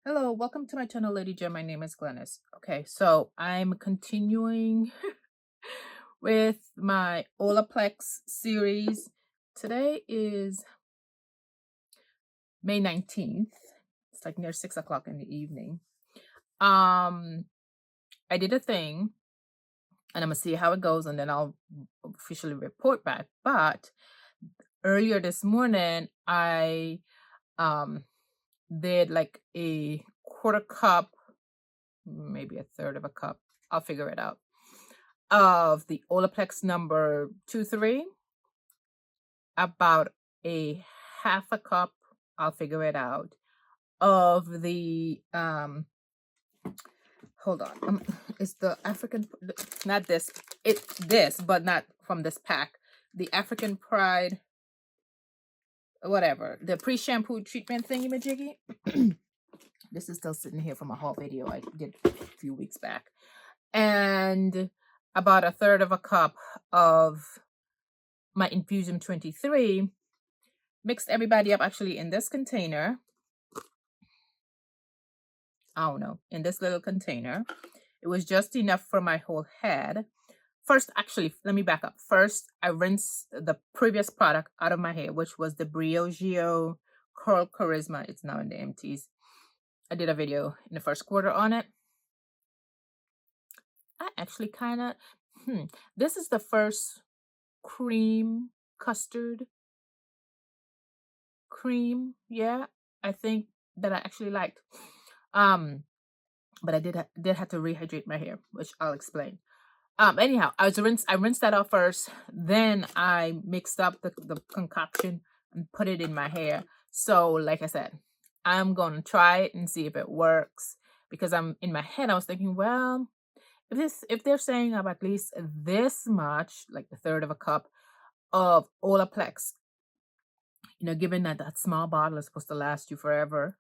Hello, welcome to my channel, Lady J. My name is Glennis. Okay, so I'm continuing with my Olaplex series. Today is May 19th. It's like near 6 o'clock in the evening. I did a thing and I'm gonna see how it goes and then I'll officially report back. But earlier this morning, I um did like a quarter cup, maybe a third of a cup. I'll figure it out of the Olaplex number 23, about a half a cup, I'll figure it out, of the hold on, it's the African, not this, it's this, but not from this pack, the African Pride, whatever, the pre-shampoo treatment thingy majiggy. This is still sitting here from a haul video I did a few weeks back, and about a third of a cup of my Infusion 23. Mixed everybody up actually in this container. I don't know, in this little container. It was just enough for my whole head. First, actually, let me back up. First, I rinsed the previous product out of my hair, which was the Briogeo Curl Charisma. It's now in the empties. I did a video in the first quarter on it. I actually kind of, this is the first cream custard cream, yeah, I think that I actually liked. But I did have to rehydrate my hair, which I'll explain. Anyhow, I rinsed that off first, then I mixed up the concoction and put it in my hair. So like I said, I'm gonna try it and see if it works, because I'm in my head I was thinking, well, if they're saying of at least this much, like the third of a cup of Olaplex, given that that small bottle is supposed to last you forever,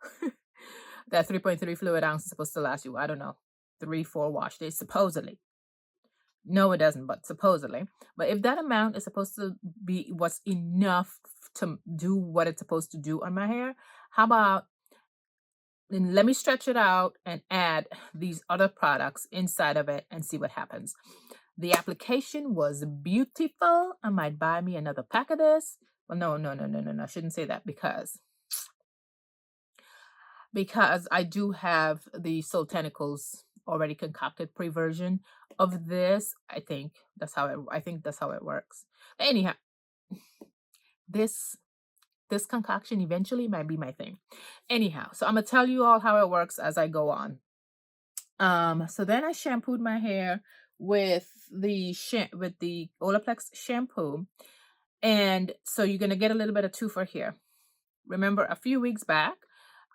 that 3.3 fluid ounce is supposed to last you, I don't know, 3-4 wash days, supposedly. No, it doesn't, but supposedly. But if that amount is supposed to be what's enough to do what it's supposed to do on my hair, how about then let me stretch it out and add these other products inside of it and see what happens. The application was beautiful. I might buy me another pack of this. Well, no. I shouldn't say that because I do have the Soultanicals already concocted pre-version of this. I think that's how it works. Anyhow, this concoction eventually might be my thing. Anyhow, so I'm gonna tell you all how it works as I go on. So then I shampooed my hair with the Olaplex shampoo, and so you're gonna get a little bit of two for here. Remember, a few weeks back,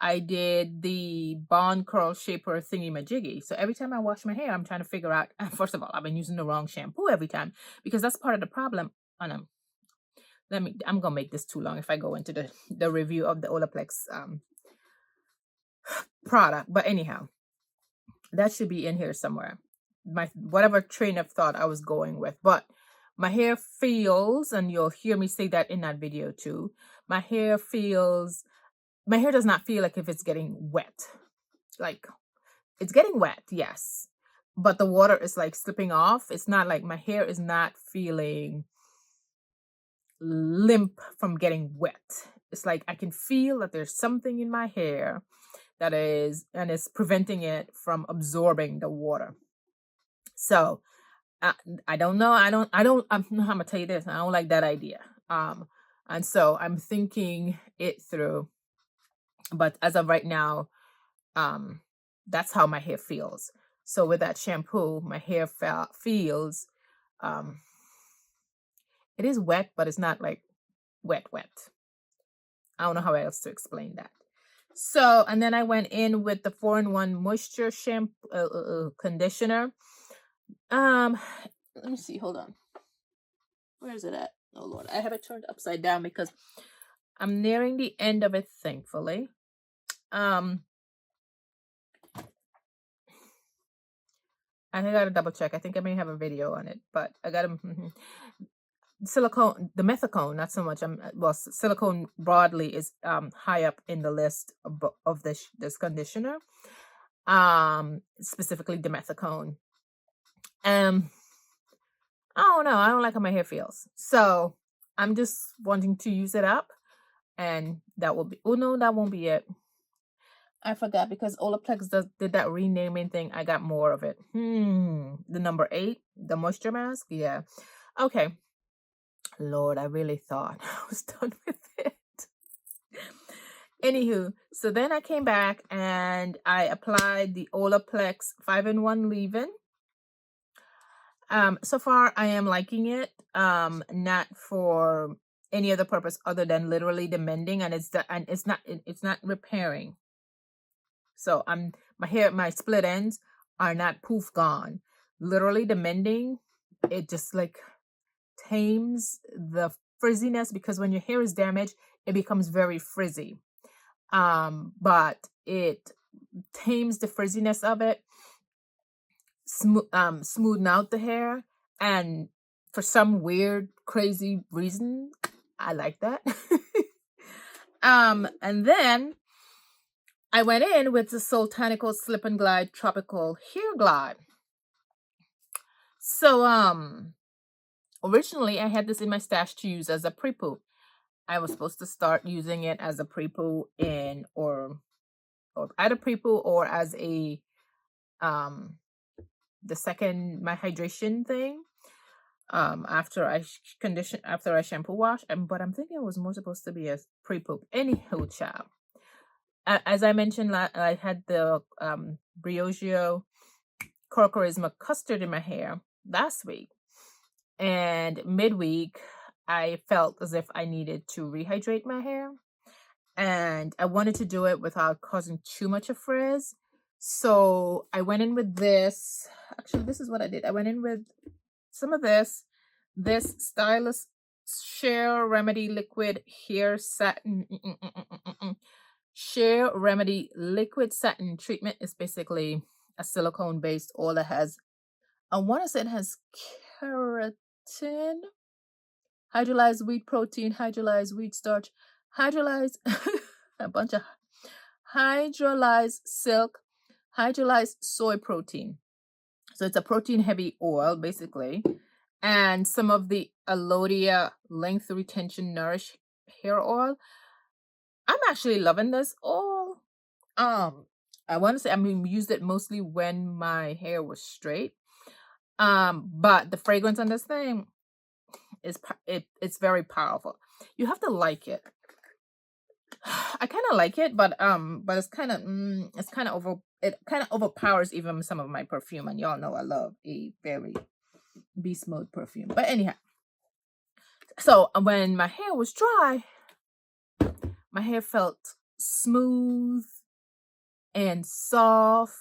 I did the Bond Curl Shaper thingy majiggy. So every time I wash my hair, I'm trying to figure out, first of all, I've been using the wrong shampoo every time, because that's part of the problem. I'm gonna make this too long if I go into the review of the Olaplex product. But anyhow, that should be in here somewhere. My whatever train of thought I was going with. But my hair feels, and you'll hear me say that in that video too, my hair does not feel like if it's getting wet. Like, it's getting wet, yes, but the water is like slipping off. It's not like my hair is not feeling limp from getting wet. It's like I can feel that there's something in my hair that is preventing it from absorbing the water. So I don't know. I'm gonna tell you this. I don't like that idea. And so I'm thinking it through. But as of right now, that's how my hair feels. So with that shampoo, my hair feels, it is wet, but it's not like wet. I don't know how else to explain that. So, and then I went in with the 4-in-1 moisture shampoo, conditioner. Let me see. Hold on. Where is it at? Oh Lord, I have it turned upside down because I'm nearing the end of it, thankfully. I gotta double check. I think I may have a video on it, but I gotta. silicone, the methicone, not so much. Well, silicone broadly is high up in the list of this conditioner. Specifically the methicone. I don't know. I don't like how my hair feels. So I'm just wanting to use it up. And that will be, oh no, that won't be it. I forgot because Olaplex did that renaming thing. I got more of it. The number 8, the moisture mask. Yeah. Okay. Lord, I really thought I was done with it. Anywho, so then I came back and I applied the Olaplex 5-in-1 leave-in. So far I am liking it. Not for any other purpose other than literally the mending, and it's not repairing. So my split ends are not poof gone. Literally the mending, it just like tames the frizziness, because when your hair is damaged, it becomes very frizzy. But it tames the frizziness of it, smoothing out the hair, and for some weird, crazy reason, I like that. And then I went in with the Soultanicals Slip and Glide Tropical Hair Glide. So, originally I had this in my stash to use as a pre-poo. I was supposed to start using it as a pre-poo or either pre-poo or as a, the second, my hydration thing. After I shampoo wash, but I'm thinking it was more supposed to be a pre-poo. Anywho, child. As I mentioned, I had the Briogeo Coral Charisma custard in my hair last week, and midweek I felt as if I needed to rehydrate my hair, and I wanted to do it without causing too much of frizz. So I went in with this. Actually, this is what I did. I went in with some of this Stylist Share Remedy Liquid Hair Satin. Share Remedy Liquid Satin Treatment is basically a silicone based oil that has, I want to say it has keratin, hydrolyzed wheat protein, hydrolyzed wheat starch, hydrolyzed a bunch of hydrolyzed silk, hydrolyzed soy protein. So it's a protein heavy oil basically, and some of the Alodia Length Retention Nourish hair oil. I'm actually loving this oil. I want to say used it mostly when my hair was straight. But the fragrance on this thing is it's very powerful. You have to like it. I kind of like it, but it's kind of it kind of overpowers even some of my perfume, and y'all know I love a very beast mode perfume. But anyhow, so when my hair was dry, my hair felt smooth and soft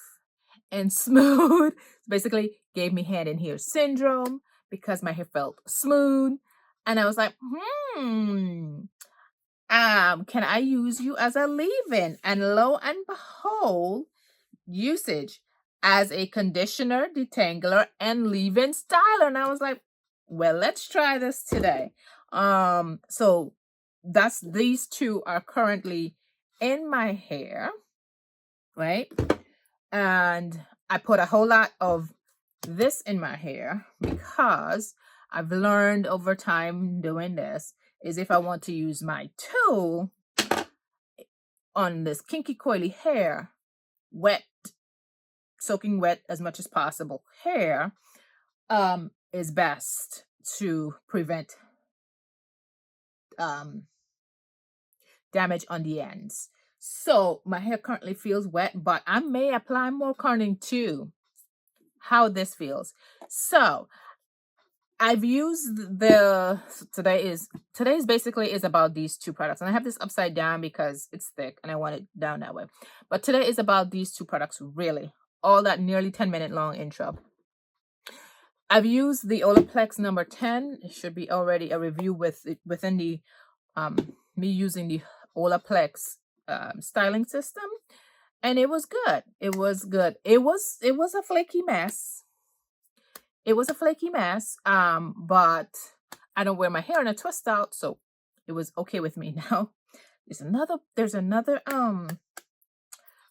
and smooth. Basically gave me hand in hair syndrome because my hair felt smooth, and I was like, can I use you as a leave-in? And lo and behold, usage as a conditioner, detangler, and leave-in styler. And I was like, well, let's try this today. So these two are currently in my hair, right? And I put a whole lot of this in my hair because I've learned over time doing this is if I want to use my tool on this kinky coily hair, wet, soaking wet as much as possible hair, is best to prevent damage on the ends. So my hair currently feels wet, but I may apply more curling too. How this feels. So I've used today's basically is about these two products, and I have this upside down because it's thick and I want it down that way. But today is about these two products, really. All that nearly 10-minute long intro. I've used the Olaplex number 10. It should be already a review within the me using the Olaplex styling system, and it was good. It was good. It was a flaky mess. It was a flaky mess, but I don't wear my hair in a twist out, so it was okay with me. Now there's another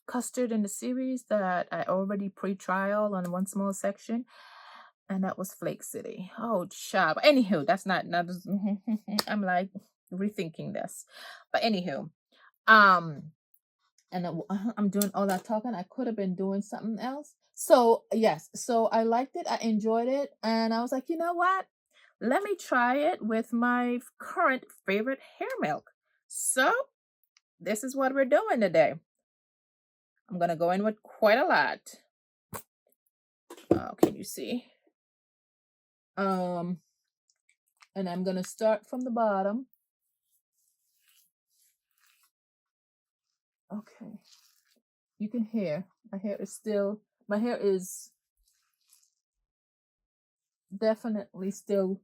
custard in the series that I already pre-trial on one small section, and that was Flake City. Oh, child. Anywho, that's not. I'm like rethinking this, but anywho, um, and I'm doing all that talking. I could have been doing something else. So yes, so I liked it. I enjoyed it, and I was like, you know what? Let me try it with my current favorite hair milk. So this is what we're doing today. I'm gonna go in with quite a lot. Can you see? And I'm gonna start from the bottom. Okay, you can hear my hair is definitely still,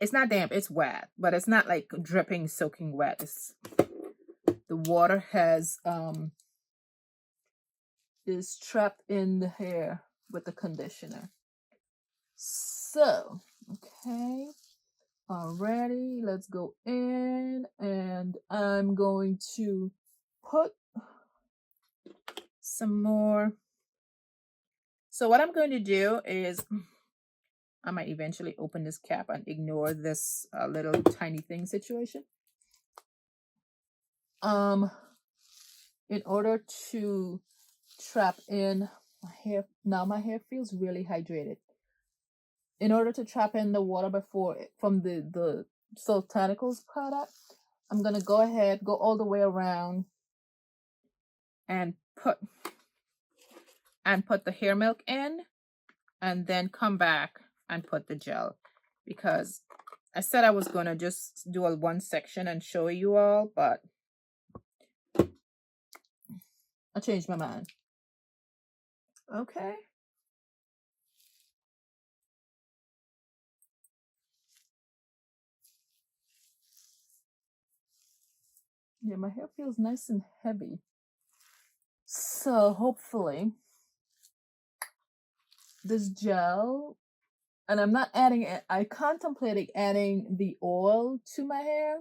it's not damp, it's wet, but it's not like dripping, soaking wet. The water is trapped in the hair with the conditioner. So, okay. Alrighty, let's go in, and I'm going to put some more. So what I'm going to do is I might eventually open this cap and ignore this little tiny thing situation. In order to trap in my hair, now my hair feels really hydrated. In order to trap in the water from the Soultanicals product, I'm gonna go all the way around and put the hair milk in, and then come back and put the gel, because I said I was gonna just do one section and show you all, but I changed my mind. Okay. Yeah, my hair feels nice and heavy. So hopefully this gel, and I'm not adding it, I contemplated adding the oil to my hair,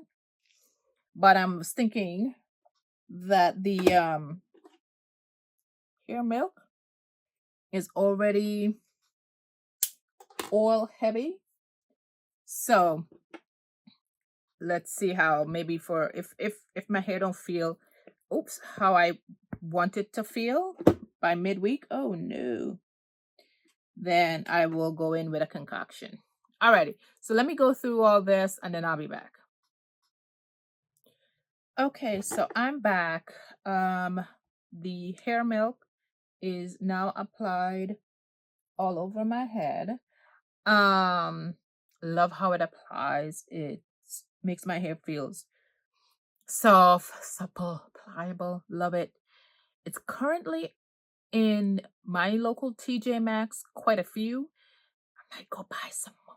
but I'm thinking that the hair milk is already oil heavy. So let's see how, maybe for if my hair don't feel how I want it to feel by midweek, oh no, then I will go in with a concoction. Alrighty, so let me go through all this and then I'll be back. Okay, so I'm back. The hair milk is now applied all over my head. Love how it applies. It makes my hair feels soft, supple, pliable. Love it. It's currently in my local TJ Maxx, quite a few. I might go buy some more.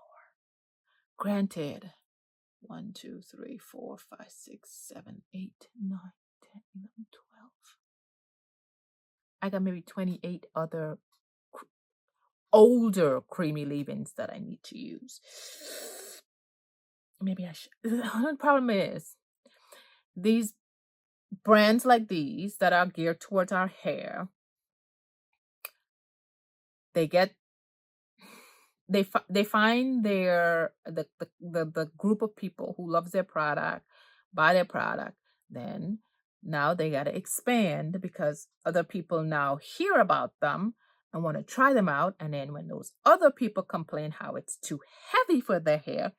Granted, 1, 2, 3, 4, 5, 6, 7, 8, 9, 10, 11, 12. I got maybe 28 other older creamy leave-ins that I need to use. Maybe I should. The problem is, these brands like these that are geared towards our hair, they find the group of people who loves their product, buy their product, then now they got to expand because other people now hear about them and want to try them out, and then when those other people complain how it's too heavy for their hair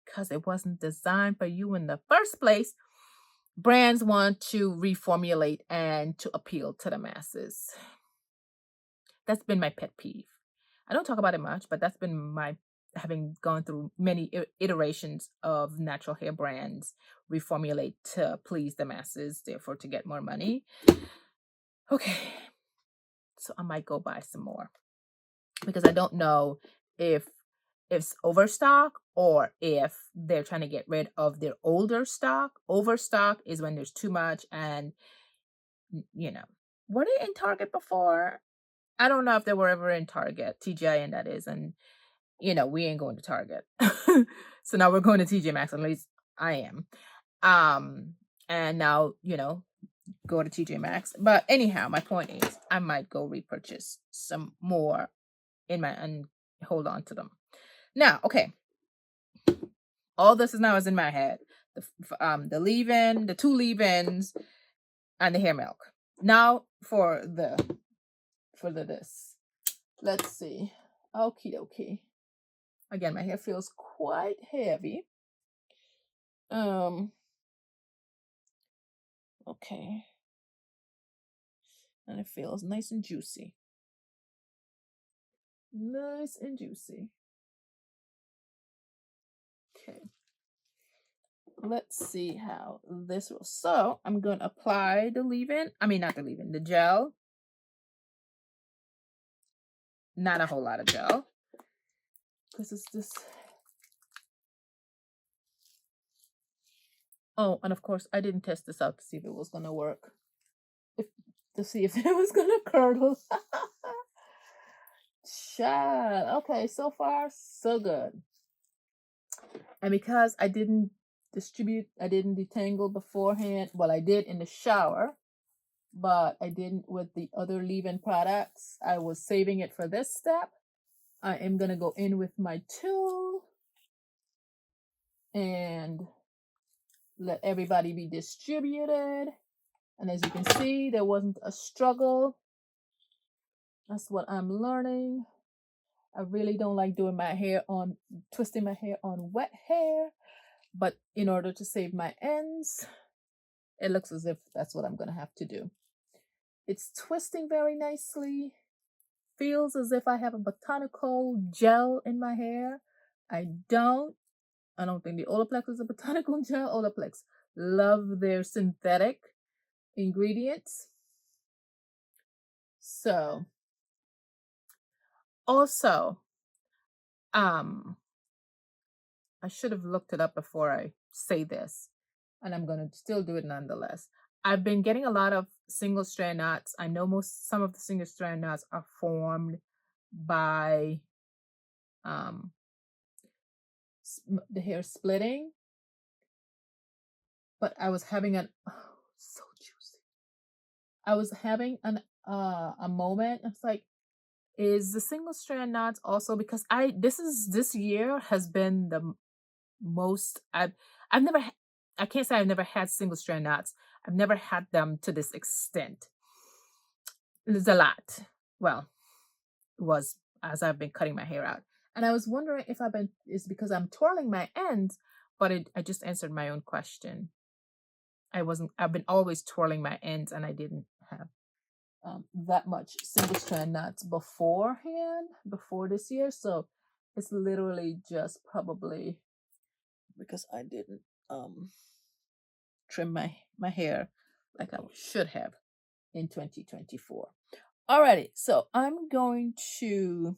because it wasn't designed for you in the first place, brands want to reformulate and to appeal to the masses. That's been my pet peeve. I don't talk about it much, but that's been my, having gone through many iterations of natural hair brands reformulate to please the masses, therefore to get more money. Okay, so I might go buy some more because I don't know if it's overstock or if they're trying to get rid of their older stock. Overstock is when there's too much, and were they in Target before? I don't know if they were ever in Target, TGIN that is, and you know, we ain't going to Target. So now we're going to TJ Maxx, at least I am. And now, you know, go to TJ Maxx. But anyhow, my point is I might go repurchase some more in my and hold on to them. Now, okay. All this is now is in my head. The leave-in, the 2 leave-ins, and the hair milk. Now for the this. Let's see. Okie dokie. Again, my hair feels quite heavy. Okay. And it feels nice and juicy. Nice and juicy. Okay. Let's see how this will. So I'm going to apply the leave-in. I mean, not the leave-in, the gel. Not a whole lot of gel. Because it's this. Oh, and of course, I didn't test this out to see if it was going to work. To see if it was going to curdle. Child. Okay, so far, so good. And because I didn't detangle beforehand. Well, I did in the shower, but I didn't with the other leave-in products. I was saving it for this step. I am going to go in with my tool and let everybody be distributed. And as you can see, there wasn't a struggle. That's what I'm learning. I really don't like doing my hair on, twisting my hair on wet hair. But in order to save my ends, it looks as if that's what I'm going to have to do. It's twisting very nicely. Feels as if I have a botanical gel in my hair. I don't think the Olaplex is a botanical gel. Olaplex love their synthetic ingredients. So, also, I should have looked it up before I say this, and I'm going to still do it nonetheless. I've been getting a lot of single strand knots. I know some of the single strand knots are formed by the hair splitting, but I was having so juicy. I was having a moment. It's like, is the single strand knots also, because this year has been the most I've never I can't say I've never had single strand knots. I've never had them to this extent. There's a lot. Well, it was as I've been cutting my hair out. And I was wondering if it's because I'm twirling my ends, but I just answered my own question. I've been always twirling my ends, and I didn't have that much single strand knots before this year. So it's literally just probably because I didn't trim my hair like I should have in 2024. Alrighty, so I'm going to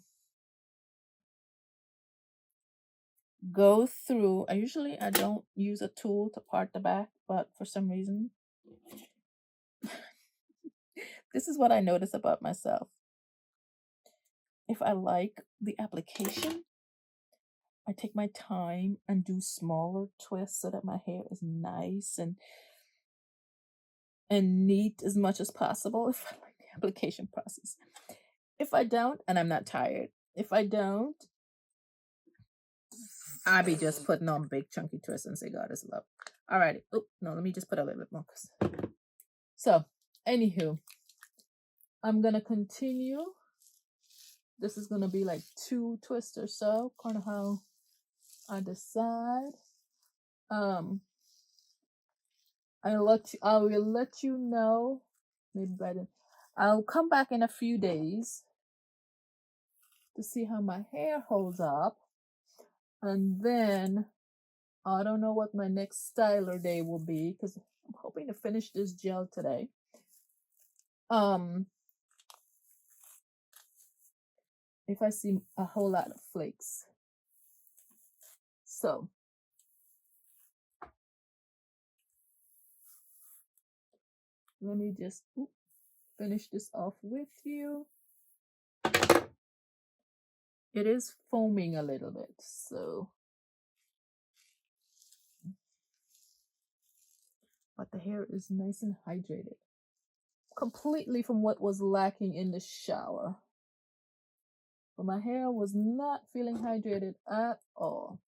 go through. I don't use a tool to part the back, but for some reason, this is what I notice about myself. If I like the application, I take my time and do smaller twists so that my hair is nice and neat as much as possible if I like the application process. If I don't, and I'm not tired, if I don't, I'll be just putting on big chunky twists and say God is love. Alrighty. Oh, no, let me just put a little bit more. So, anywho, I'm going to continue. This is going to be like 2 twists or so, kind of how I decide. I will let you know. Maybe by then. I'll come back in a few days to see how my hair holds up. And then I don't know what my next styler day will be because I'm hoping to finish this gel today. If I see a whole lot of flakes. So let me just finish this off with you. it is foaming a little bit, so. But the hair is nice and hydrated. Completely from what was lacking in the shower. But my hair was not feeling hydrated at all.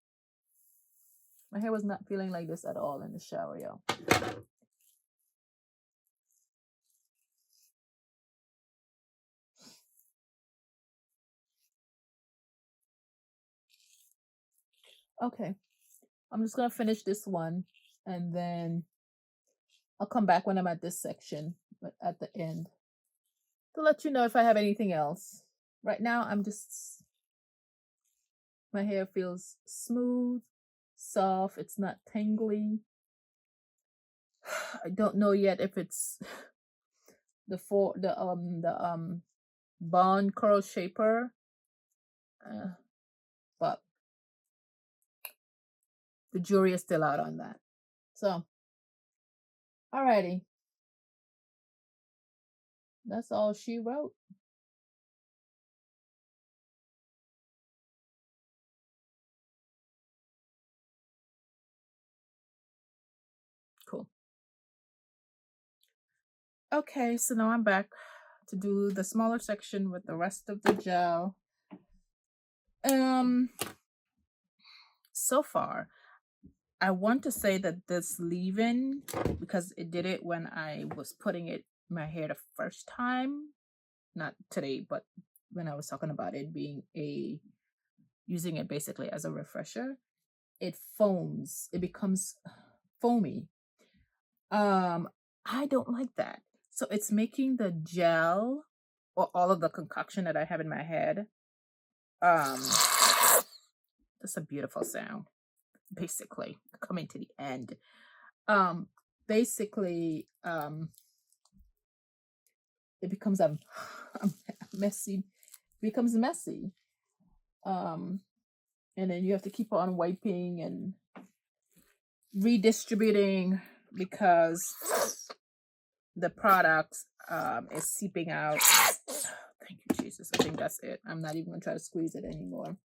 My hair was not feeling like this at all in the shower, y'all. Okay, I'm just gonna finish this one and then I'll come back when I'm at this section, but at the end, to let you know if I have anything else. Right now, my hair feels smooth, soft, it's not tangly. I don't know yet if it's the Bond Curl Shaper, but the jury is still out on that. So, alrighty. That's all she wrote. Cool. Okay, so now I'm back to do the smaller section with the rest of the gel. So far, I want to say that this leave-in, because it did it when I was putting it in my hair the first time, not today, but when I was talking about it being using it basically as a refresher, it foams, it becomes foamy. I don't like that. So it's making the gel or all of the concoction that I have in my head, that's a beautiful sound. Basically, coming to the end. Basically, it becomes a messy, becomes messy. And then you have to keep on wiping and redistributing because the product is seeping out. Thank you, Jesus. I think that's it. I'm not even gonna try to squeeze it anymore.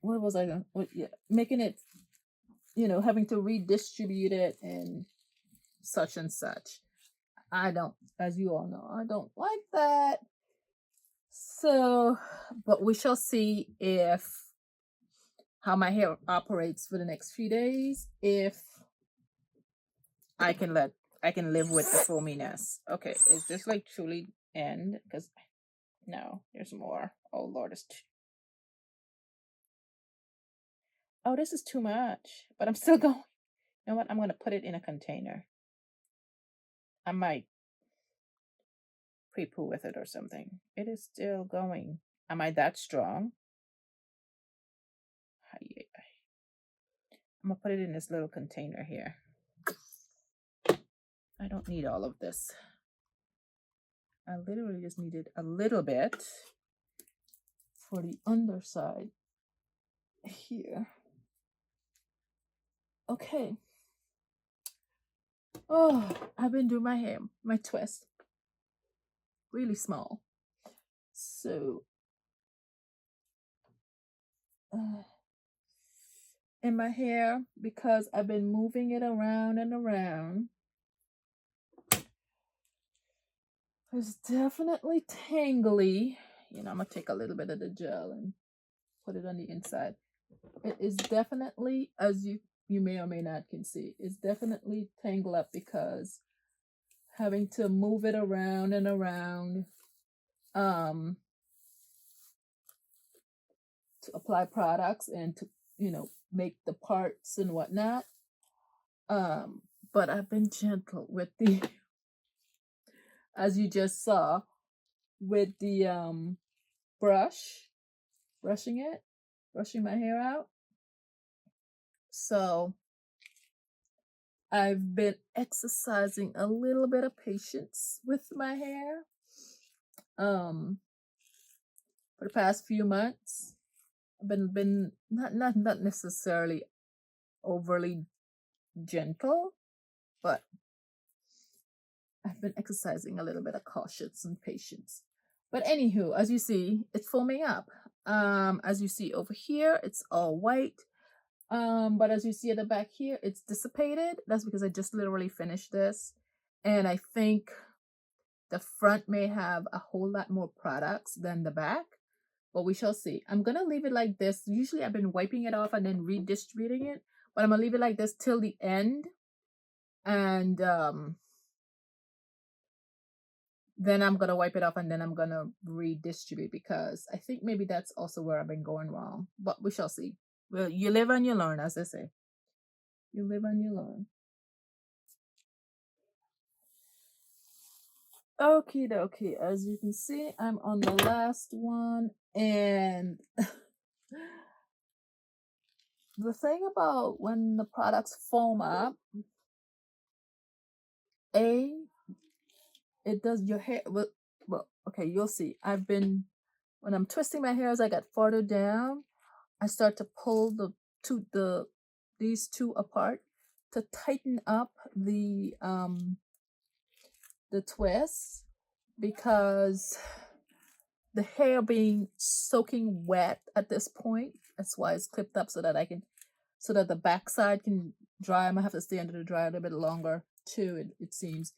What was I going? Yeah, making it, having to redistribute it and such and such. I don't, as you all know, I don't like that. So, but we shall see how my hair operates for the next few days. If I can live with the foaminess. Okay, is this like truly end? Because no, there's more. Oh Lord, oh, this is too much. But I'm still going. You know what? I'm gonna put it in a container. I might pre-poo with it or something. It is still going. Am I that strong? I'm gonna put it in this little container here. I don't need all of this. I literally just needed a little bit for the underside here. Okay. Oh, I've been doing my hair, my twist. Really small. So, in my hair, because I've been moving it around and around, it's definitely tangly. I'm gonna take a little bit of the gel and put it on the inside. It is definitely, as you may or may not can see, it's definitely tangled up because having to move it around and around to apply products and to make the parts and whatnot. But I've been gentle with the as you just saw with the brushing my hair out. So I've been exercising a little bit of patience with my hair for the past few months. I've been not necessarily overly gentle, but I've been exercising a little bit of caution and patience. But anywho, as you see, it's foaming up. As you see over here, it's all white. But as you see at the back here, it's dissipated. That's because I just literally finished this. And I think the front may have a whole lot more products than the back, but we shall see. I'm gonna leave it like this. Usually I've been wiping it off and then redistributing it, but I'm gonna leave it like this till the end. And then I'm gonna wipe it off and then I'm gonna redistribute, because I think maybe that's also where I've been going wrong. But we shall see. Well, you live and you learn, as they say. You live and you learn. Okie dokie. As you can see, I'm on the last one, and the thing about when the products foam up, it does your hair. Well, okay, you'll see. When I'm twisting my hair as I get farther down, I start to pull these two apart to tighten up the twists, because the hair being soaking wet at this point, that's why it's clipped up, so that the backside can dry. I'm gonna have to stay under the dryer a little bit longer too, it seems.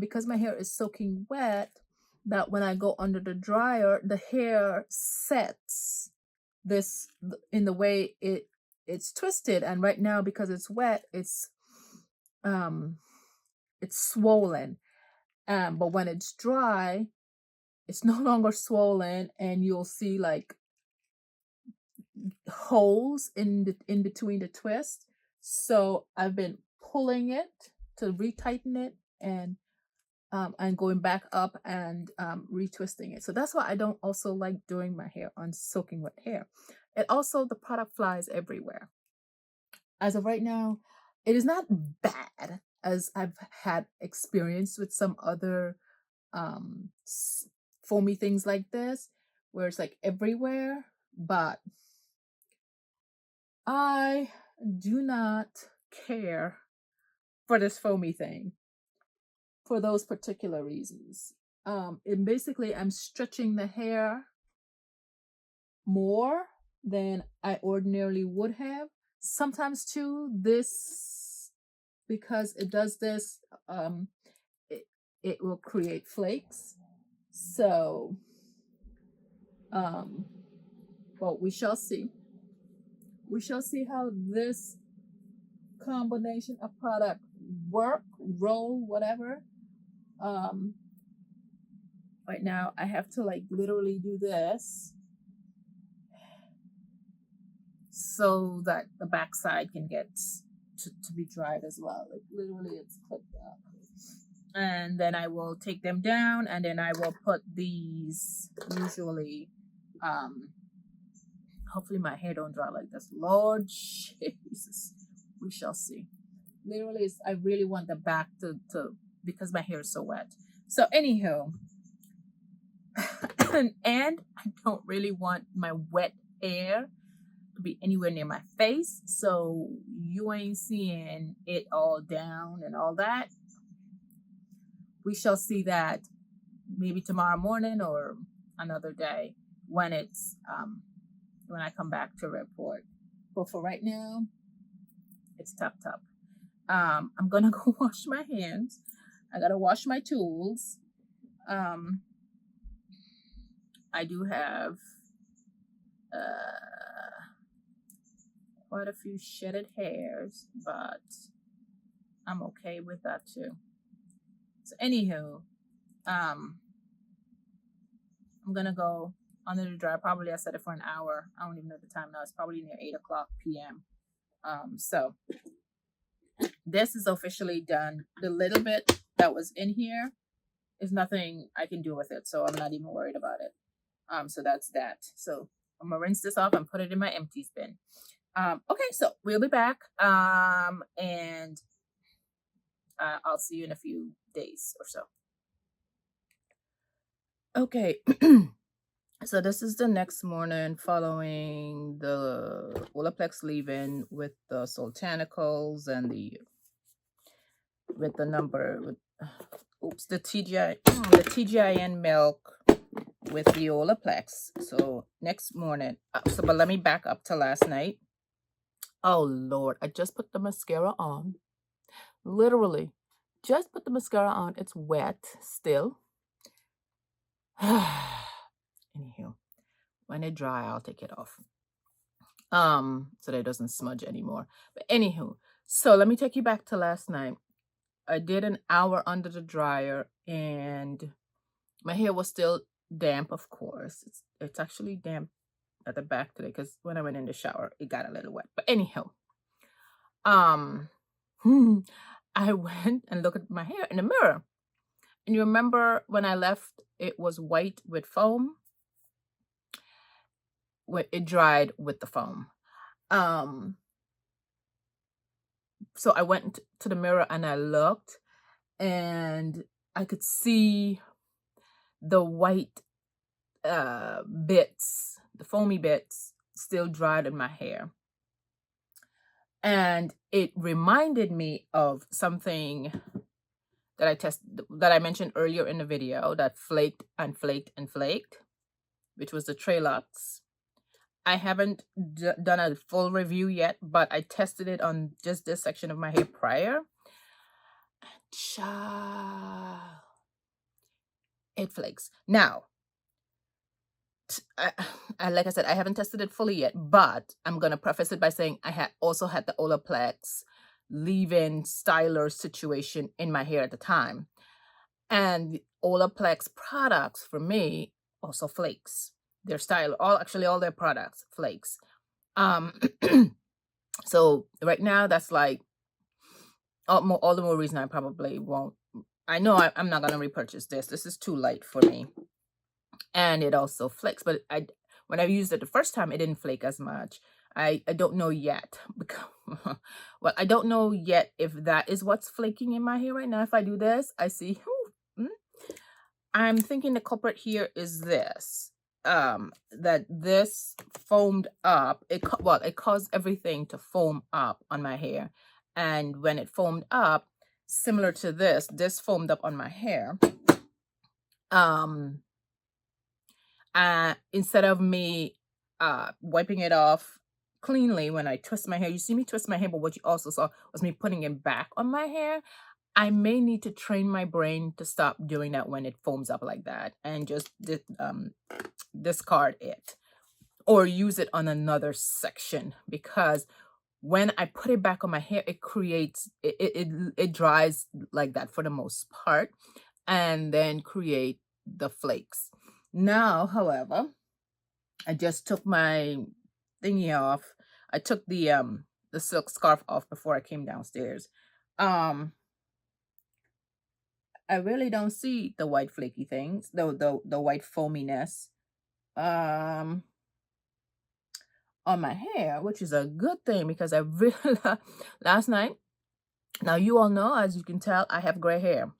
Because my hair is soaking wet, that when I go under the dryer, the hair sets this in the way it's twisted. And right now, because it's wet, it's swollen. But when it's dry, it's no longer swollen, and you'll see like holes in between the twist. So I've been pulling it to retighten it, and going back up and retwisting it. So that's why I don't also like doing my hair on soaking wet hair. And also, the product flies everywhere. As of right now, it is not bad, as I've had experience with some other foamy things like this, where it's like everywhere. But I do not care for this foamy thing for those particular reasons. And basically, I'm stretching the hair more than I ordinarily would have. Sometimes too, this, because it does this, it will create flakes. So, but we shall see. We shall see how this combination of product roll, whatever. Right now I have to like literally do this so that the backside can get to be dried as well. Like literally it's clipped up. And then I will take them down, and then I will put these, usually, hopefully my hair don't dry like this. Lord Jesus, we shall see. Literally, I really want the back to because my hair is so wet. So anywho, and I don't really want my wet hair to be anywhere near my face, so you ain't seeing it all down and all that. We shall see that maybe tomorrow morning or another day when it's when I come back to report. But for right now, it's top. I'm gonna go wash my hands. I gotta wash my tools. I do have quite a few shedded hairs, but I'm okay with that too. So anywho, I'm gonna go under the dryer. Probably I set it for an hour. I don't even know the time now. It's probably near 8:00 p.m. So this is officially done. The little bit that was in here is nothing I can do with it, so I'm not even worried about it. So that's that. So I'm gonna rinse this off and put it in my empties bin. Okay, so we'll be back. And I'll see you in a few days or so. Okay. So this is the next morning following the Olaplex leave-in with the Soultanicals and with oops, the TGIN milk with the Olaplex. So next morning, but let me back up to last night. Oh Lord, I just put the mascara on. Literally, just put the mascara on. It's wet still. Anywho, when it dry, I'll take it off. So that it doesn't smudge anymore. But anywho, so let me take you back to last night. I did an hour under the dryer and my hair was still damp, of course. It's actually damp at the back today because when I went in the shower, it got a little wet. But anyhow, um, I went and looked at my hair in the mirror. And you remember when I left, it was white with foam? When it dried with the foam. So I went to the mirror and I looked and I could see the white bits, the foamy bits, still dried in my hair. And it reminded me of something that I mentioned earlier in the video that flaked and flaked and flaked, which was the Trailux. I haven't done a full review yet, but I tested it on just this section of my hair prior. Child, it flakes. Now, like I said, I haven't tested it fully yet, but I'm going to preface it by saying I also had the Olaplex leave-in styler situation in my hair at the time. And the Olaplex products for me also flakes. Their styler, all their products flakes. So right now that's like all the more reason I probably won't. I know I'm not going to repurchase this. This is too light for me. And it also flakes, but when I used it the first time, it didn't flake as much. I don't know yet. Well, I don't know yet if that is what's flaking in my hair right now. If I do this, I see. I'm thinking the culprit here is this. That this foamed up. It caused everything to foam up on my hair, and when it foamed up, similar to this foamed up on my hair. Instead of me wiping it off cleanly when I twist my hair, you see me twist my hair, but what you also saw was me putting it back on my hair. I may need to train my brain to stop doing that when it foams up like that and just discard it or use it on another section, because when I put it back on my hair, it creates it dries like that for the most part and then create the flakes. Now, however, I just took my thingy off. I took the silk scarf off before I came downstairs. I really don't see the white flaky things, the white foaminess on my hair, which is a good thing because I really last night. Now you all know, as you can tell, I have gray hair,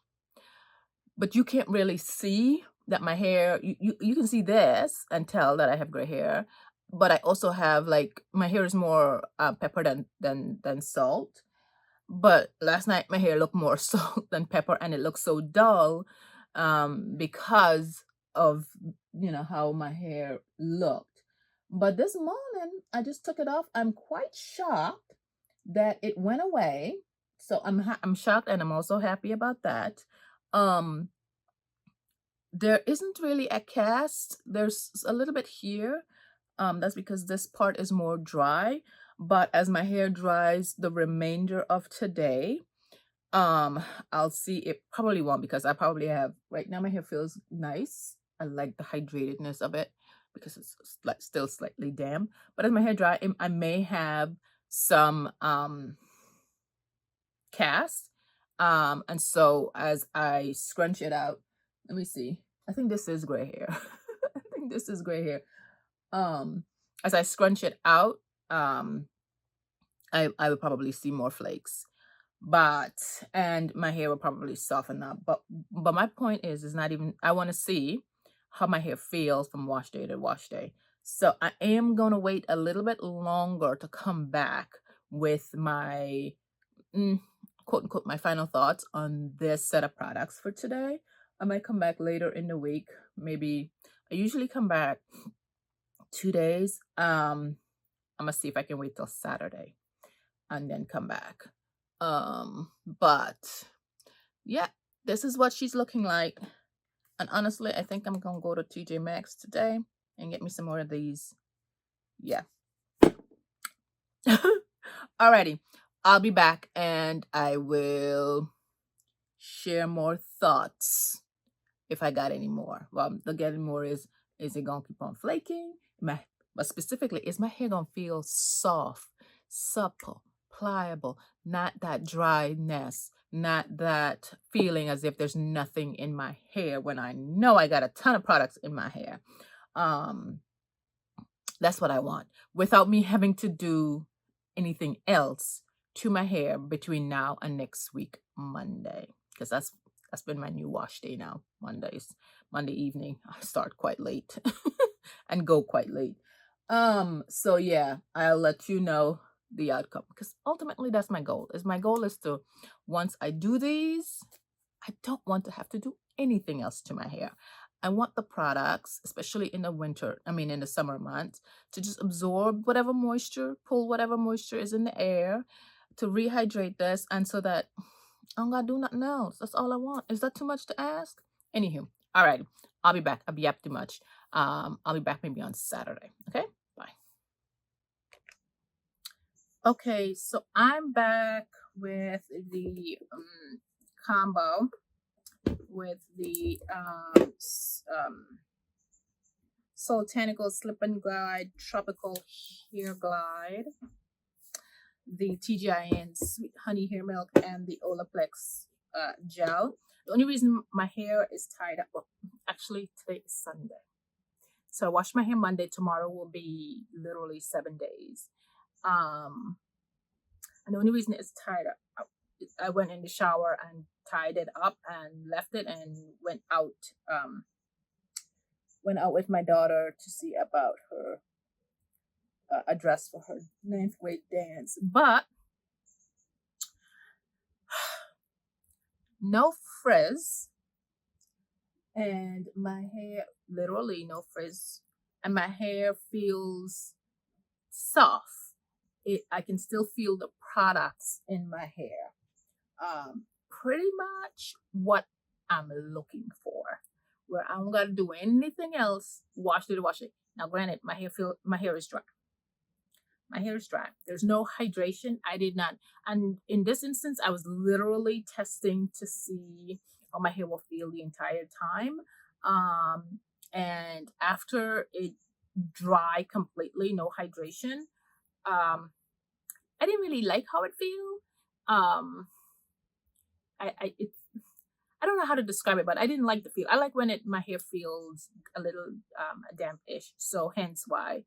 but you can't really see that my hair. You can see this and tell that I have gray hair, but I also have, like, my hair is more pepper than salt. But last night my hair looked more salt than pepper, and it looked so dull because of how my hair looked. But this morning I just took it off. I'm quite shocked that it went away. So I'm shocked, and I'm also happy about that. There isn't really a cast. There's a little bit here. That's because this part is more dry. But as my hair dries the remainder of today, I'll see. It probably won't, because I probably have, right now my hair feels nice. I like the hydratedness of it because it's still slightly damp. But as my hair dry, I may have some cast. And so as I scrunch it out, let me see. I think this is gray hair. I think this is gray hair. As I scrunch it out, I will probably see more flakes, and my hair will probably soften up. But my point is not even, I want to see how my hair feels from wash day to wash day. So I am going to wait a little bit longer to come back with my quote unquote my final thoughts on this set of products for today. I might come back later in the week. Maybe I usually come back 2 days. I'm gonna see if I can wait till Saturday and then come back. But yeah, this is what she's looking like. And honestly, I think I'm gonna go to TJ Maxx today and get me some more of these. Yeah. Alrighty. I'll be back and I will share more thoughts if I got any more. Well, the getting more is it gonna keep on flaking? But specifically, is my hair gonna feel soft, supple, pliable, not that dryness, not that feeling as if there's nothing in my hair when I know I got a ton of products in my hair. That's what I want without me having to do anything else to my hair between now and next week, Monday, because that's been my new wash day now. Monday evening. I start quite late and go quite late. So yeah, I'll let you know the outcome because ultimately that's my goal. My goal is to, once I do these, I don't want to have to do anything else to my hair. I want the products, especially in the summer months, to just absorb whatever moisture, pull whatever moisture is in the air, to rehydrate this, and so that I don't gotta do nothing else. That's all I want. Is that too much to ask? Anywho, all right. I'll be back. I'll be up too much. I'll be back maybe on Saturday. Okay? Bye. Okay, so I'm back with the combo with the Soultanicals Slip and Glide Tropical Hair Glide, the TGIN Sweet Honey Hair Milk, and the Olaplex gel. The only reason my hair is tied up, well, actually today is Sunday, so I wash my hair Monday. Tomorrow will be literally 7 days. And the only reason it's tied up, I went in the shower and tied it up and left it and went out with my daughter to see about her a dress for her 9th grade dance. But no frizz, and my hair, literally no frizz, and my hair feels soft. I can still feel the products in my hair. Pretty much what I'm looking for, where I don't gotta do anything else. Wash it. Now, granted, my hair is dry. My hair is dry. There's no hydration. I did not, and in this instance, I was literally testing to see how my hair will feel the entire time. And after it dry completely, no hydration, I didn't really like how it feel. I don't know how to describe it, but I didn't like the feel. I like when my hair feels a little damp-ish, so hence why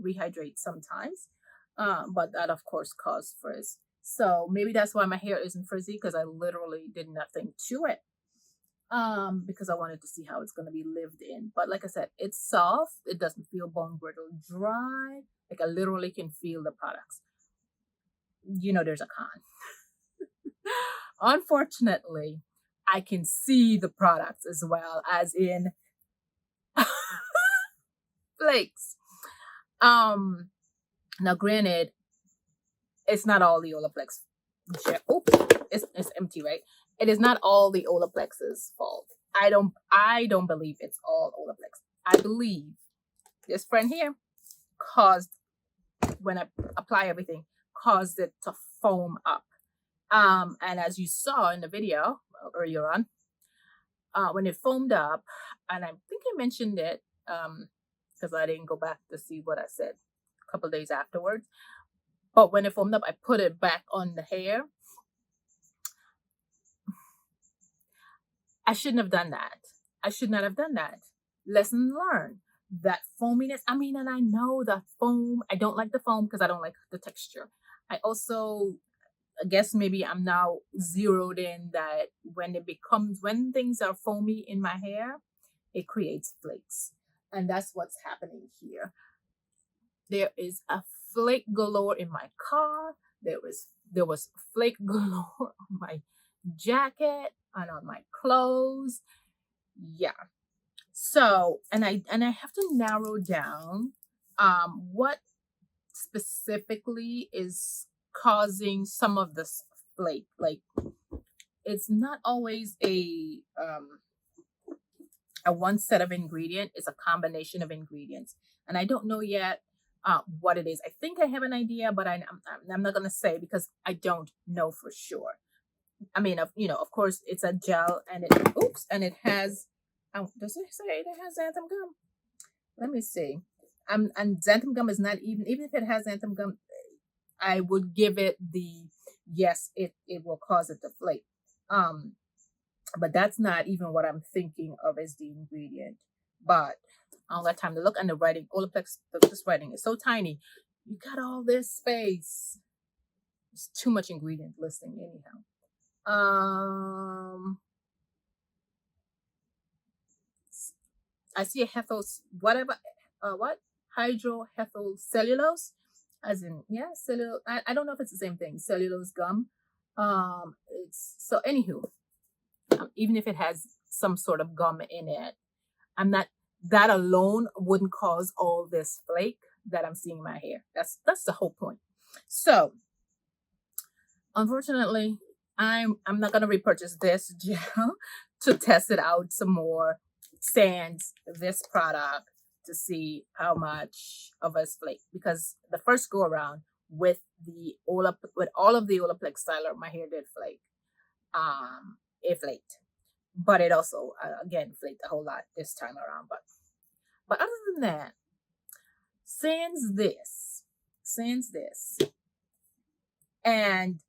rehydrate sometimes. But that of course caused frizz. So maybe that's why my hair isn't frizzy, because I literally did nothing to it. Because I wanted to see how it's gonna be lived in. But like I said, it's soft. It doesn't feel bone brittle dry. Like I literally can feel the products. There's a con. Unfortunately, I can see the products as well, as in flakes. Now granted, it's not all the Olaplex. Oops, it's empty, right? It is not all the Olaplex's fault. I don't believe it's all Olaplex. I believe this friend here caused, when I apply everything, caused it to foam up. And as you saw in the video earlier on, when it foamed up, and I think I mentioned it because I didn't go back to see what I said a couple days afterwards. But when it foamed up, I put it back on the hair. I shouldn't have done that. I should not have done that. Lesson learned. That foaminess, and I know the foam, I don't like the foam because I don't like the texture. I guess maybe I'm now zeroed in that when things are foamy in my hair, it creates flakes. And that's what's happening here. There is a flake galore in my car. There was flake galore on my jacket and on my clothes. Yeah. So, and I have to narrow down what specifically is causing some of this flake. Like, it's not always a one set of ingredient. It's a combination of ingredients, and I don't know yet what it is. I think I have an idea, but I'm not gonna say because I don't know for sure. I mean, of course, it's a gel, and it has. Does it say it has xanthan gum? Let me see. And xanthan gum is not even if it has xanthan gum, I would give it the yes. It will cause it to flake. Um, but that's not even what I'm thinking of as the ingredient. But I don't got time to look. And the writing, Olaplex, this writing is so tiny. You got all this space. It's too much ingredient listing anyhow. I see a whatever, what? Hydrohethyl cellulose, as in, yeah, cellulose. I don't know if it's the same thing. Cellulose gum. It's so, anywho, even if it has some sort of gum in it, I'm not, that alone wouldn't cause all this flake that I'm seeing in my hair. That's the whole point. So, unfortunately, I'm not gonna repurchase this gel to test it out some more, sans this product, to see how much of us flake, because the first go around with with all of the Olaplex styler, my hair did flake. It flaked, but it also again flaked a whole lot this time around. But other than that, sans this, and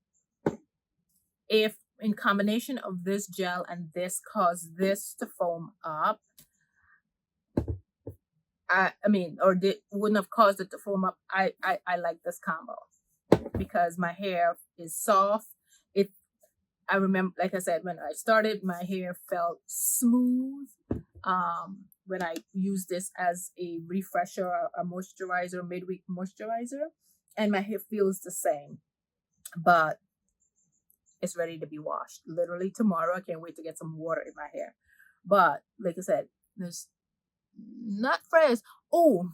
if in combination of this gel and this cause this to foam up, I mean, or wouldn't have caused it to foam up, I like this combo because my hair is soft. It I remember, like I said, when I started, my hair felt smooth. When I used this as a refresher, a moisturizer, midweek moisturizer, and my hair feels the same, but it's ready to be washed. Literally tomorrow, I can't wait to get some water in my hair. But like I said, there's not fresh. Oh,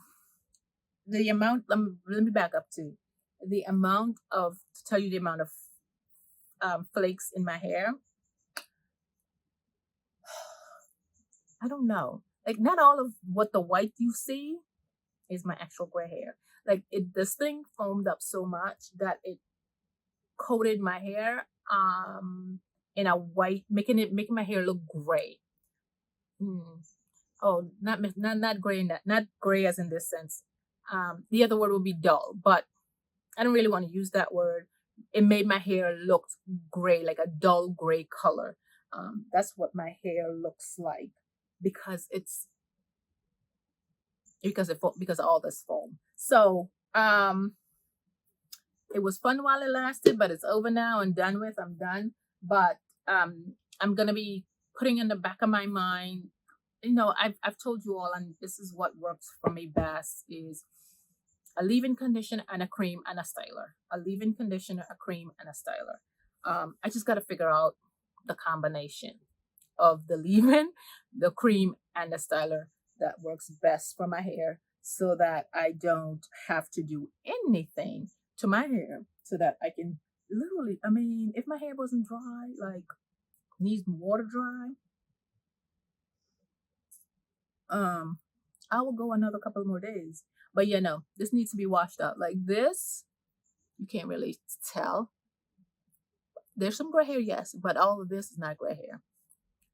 the amount. Let me back up to the amount of to tell you the amount of flakes in my hair. I don't know. Like, not all of what the white you see is my actual gray hair. Like, this thing foamed up so much that it coated my hair in a white, making my hair look gray. Oh, not gray in that, not gray as in this sense. The other word would be dull, but I don't really want to use that word. It made my hair look gray, like a dull gray color. That's what my hair looks like because because of all this foam. So it was fun while it lasted, but it's over now and done with. I'm done. But I'm gonna be putting in the back of my mind. I've told you all, and this is what works for me best, is a leave-in conditioner and a cream and a styler. A leave-in conditioner, a cream, and a styler. I just got to figure out the combination of the leave-in, the cream, and the styler that works best for my hair, so that I don't have to do anything to my hair, so that I can literally, I mean, if my hair wasn't dry, like needs water dry, I will go another couple more days. But this needs to be washed out. Like this, you can't really tell. There's some gray hair, yes, but all of this is not gray hair.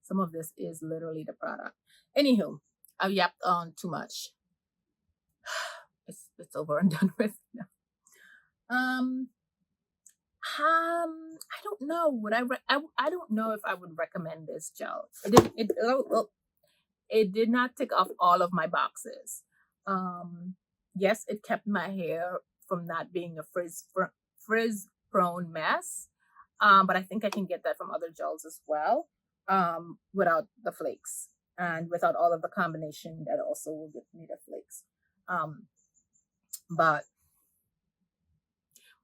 Some of this is literally the product. Anywho, I've yapped on too much. It's over and done with now. I don't know. I don't know if I would recommend this gel. It did not tick off all of my boxes. Yes, it kept my hair from not being a frizz prone mess. But I think I can get that from other gels as well. Without the flakes and without all of the combination that also will get me the flakes. But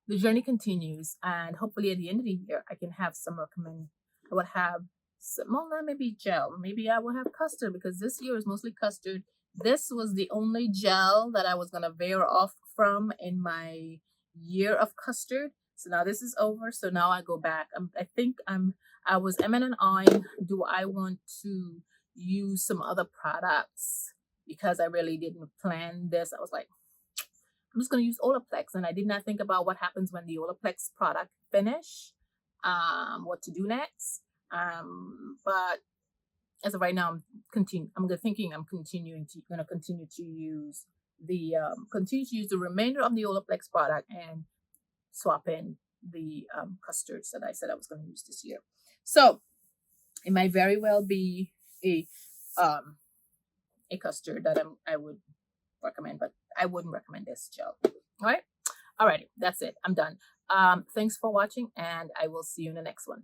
the journey continues, and hopefully at the end of the year, I can have some recommend. I would have some, well, not maybe gel. Maybe I will have custard because this year is mostly custard. This was the only gel that I was gonna veer off from in my year of custard. So now this is over. So now I go back. I think I was and eyeing. Do I want to use some other products because I really didn't plan this? I was like, I'm just going to use Olaplex, and I did not think about what happens when the Olaplex product finish, what to do next. But as of right now, I'm gonna continue to use the remainder of the Olaplex product and swap in the custards that I said I was going to use this year. So it might very well be a um a custard that I would recommend, but I wouldn't recommend this gel. All right. Alrighty, that's it. I'm done. Thanks for watching, and I will see you in the next one.